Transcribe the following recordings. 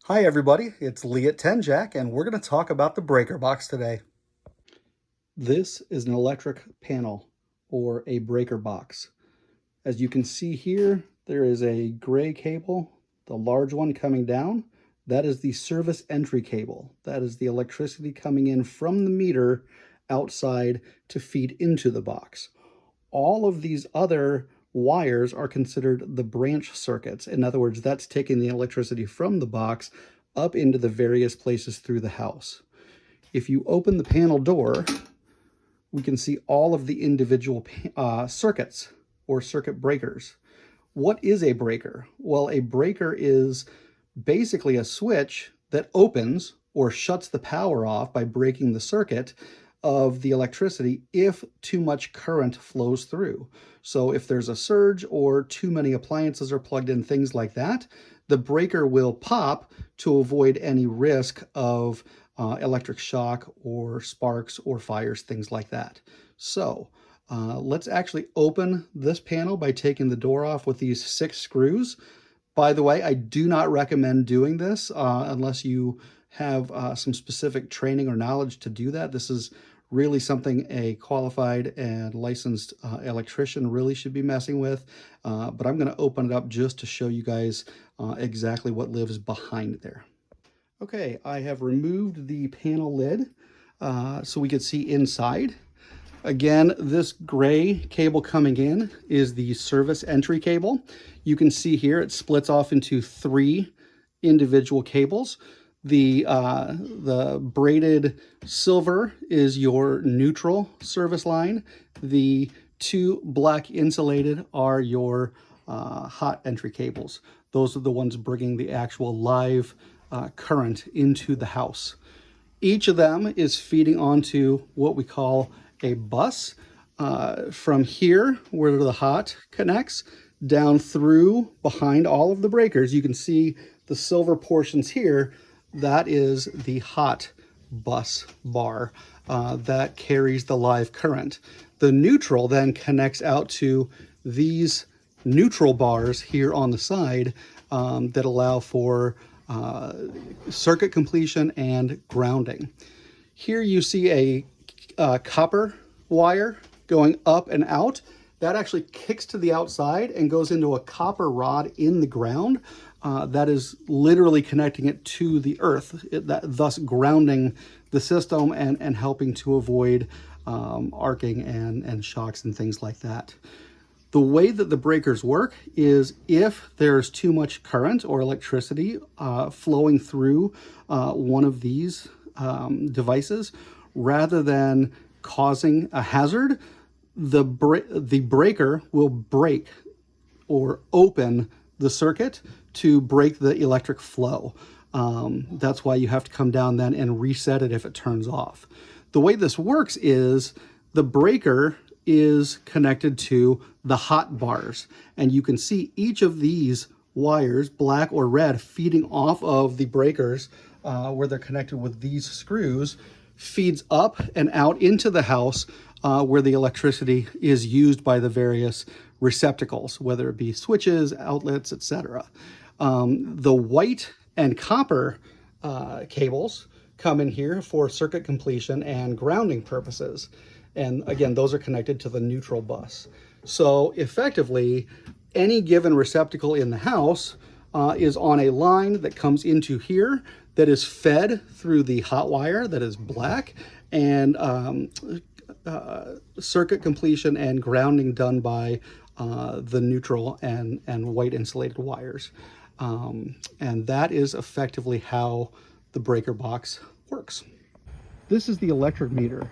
Hi everybody, it's Lee at Tenjack, and we're going to talk about the breaker box today. This is an electric panel or a breaker box. As you can see here, there is a gray cable, the large one coming down. That is the service entry cable. That is the electricity coming in from the meter outside to feed into the box. All of these other wires are considered the branch circuits. In other words, that's taking the electricity from the box up into the various places through the house. If you open the panel door, we can see all of the individual circuits or circuit breakers. What is a breaker? Well, a breaker is basically a switch that opens or shuts the power off by breaking the circuit of the electricity if too much current flows through. So if there's a surge or too many appliances are plugged in, things like that, the breaker will pop to avoid any risk of electric shock or sparks or fires, things like that. So let's actually open this panel by taking the door off with these 6 screws. By the way, I do not recommend doing this unless you have some specific training or knowledge to do that. This is really something a qualified and licensed electrician really should be messing with. But I'm going to open it up just to show you guys exactly what lives behind there. Okay, I have removed the panel lid so we could see inside. Again, this gray cable coming in is the service entry cable. You can see here it splits off into 3 individual cables. The braided silver is your neutral service line. The 2 black insulated are your hot entry cables. Those are the ones bringing the actual live current into the house. Each of them is feeding onto what we call a bus from here where the hot connects down through behind all of the breakers. You can see the silver portions here. That is the hot bus bar that carries the live current. The neutral then connects out to these neutral bars here on the side that allow for circuit completion and grounding. Here you see a copper wire going up and out. That actually kicks to the outside and goes into a copper rod in the ground. That is literally connecting it to the earth, thus grounding the system and helping to avoid arcing and shocks and things like that. The way that the breakers work is if there's too much current or electricity flowing through one of these devices, rather than causing a hazard, the breaker will break or open the circuit to break the electric flow. That's why you have to come down then and reset it if it turns off. The way this works is the breaker is connected to the hot bars, and you can see each of these wires, black or red, feeding off of the breakers where they're connected with these screws, feeds up and out into the house where the electricity is used by the various receptacles, whether it be switches, outlets, etc. The white and copper cables come in here for circuit completion and grounding purposes. And again, those are connected to the neutral bus. So effectively, any given receptacle in the house is on a line that comes into here that is fed through the hot wire that is black, and circuit completion and grounding done by the neutral and white insulated wires. And that is effectively how the breaker box works. This is the electric meter.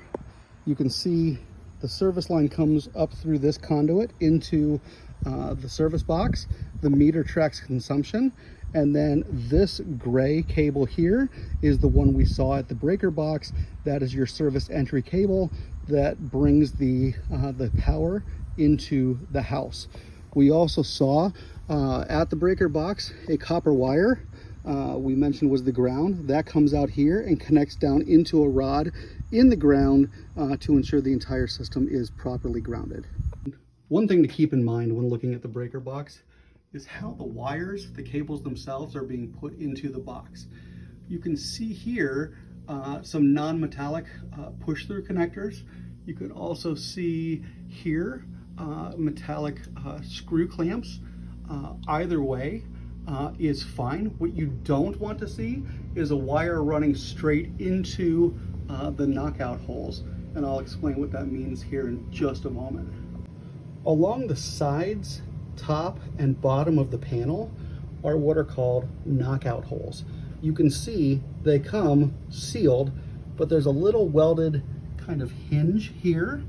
You can see the service line comes up through this conduit into the service box. The meter tracks consumption, and then this gray cable here is the one we saw at the breaker box. That is your service entry cable that brings the power into the house. We also saw at the breaker box a copper wire we mentioned was the ground. That comes out here and connects down into a rod in the ground to ensure the entire system is properly grounded. One thing to keep in mind when looking at the breaker box is how the wires, the cables themselves, are being put into the box. You can see here some non-metallic push-through connectors. You can also see here metallic screw clamps. Either way is fine. What you don't want to see is a wire running straight into the knockout holes, and I'll explain what that means here in just a moment. Along the sides, top, and bottom of the panel are what are called knockout holes. You can see they come sealed, but there's a little welded kind of hinge here,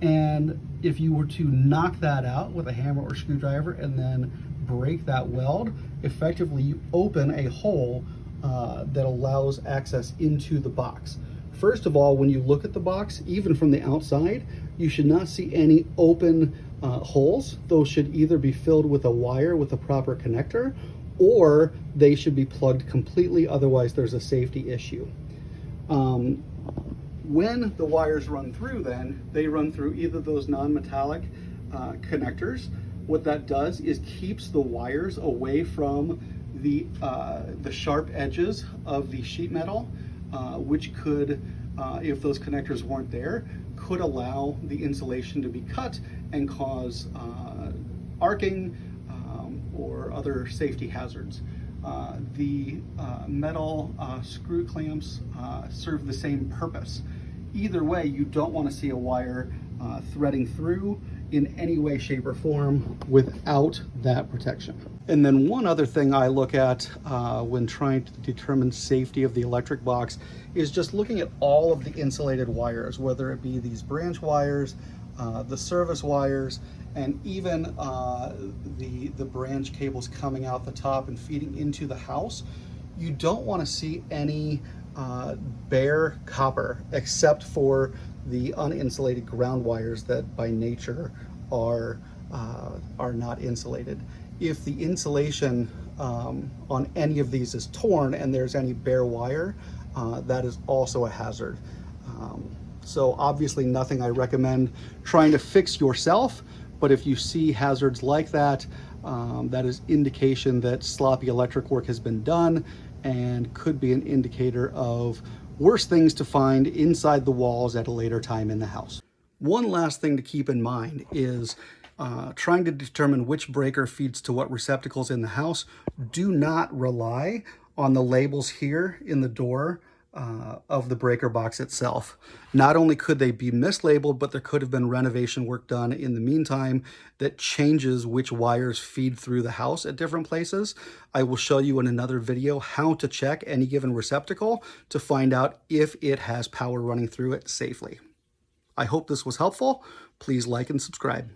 and if you were to knock that out with a hammer or screwdriver and then break that weld, effectively you open a hole that allows access into the box. First of all, when you look at the box, even from the outside, you should not see any open holes. Those should either be filled with a wire with a proper connector, or they should be plugged completely, otherwise there's a safety issue. When the wires run through, then they run through either those non-metallic connectors. What that does is keeps the wires away from the sharp edges of the sheet metal, which could, if those connectors weren't there, could allow the insulation to be cut and cause arcing or other safety hazards. The metal screw clamps serve the same purpose. Either way, you don't want to see a wire threading through in any way, shape, or form without that protection. And then one other thing I look at when trying to determine safety of the electric box is just looking at all of the insulated wires, whether it be these branch wires, the service wires, and even the branch cables coming out the top and feeding into the house. You don't want to see any bare copper, except for the uninsulated ground wires that by nature are not insulated. If the insulation on any of these is torn and there's any bare wire, that is also a hazard. So obviously nothing I recommend trying to fix yourself, but if you see hazards like that, that is indication that sloppy electric work has been done and could be an indicator of worse things to find inside the walls at a later time in the house. One last thing to keep in mind is trying to determine which breaker feeds to what receptacles in the house. Do not rely on the labels here in the door of the breaker box itself. Not only could they be mislabeled, but there could have been renovation work done in the meantime that changes which wires feed through the house at different places. I will show you in another video how to check any given receptacle to find out if it has power running through it safely. I hope this was helpful. Please like and subscribe.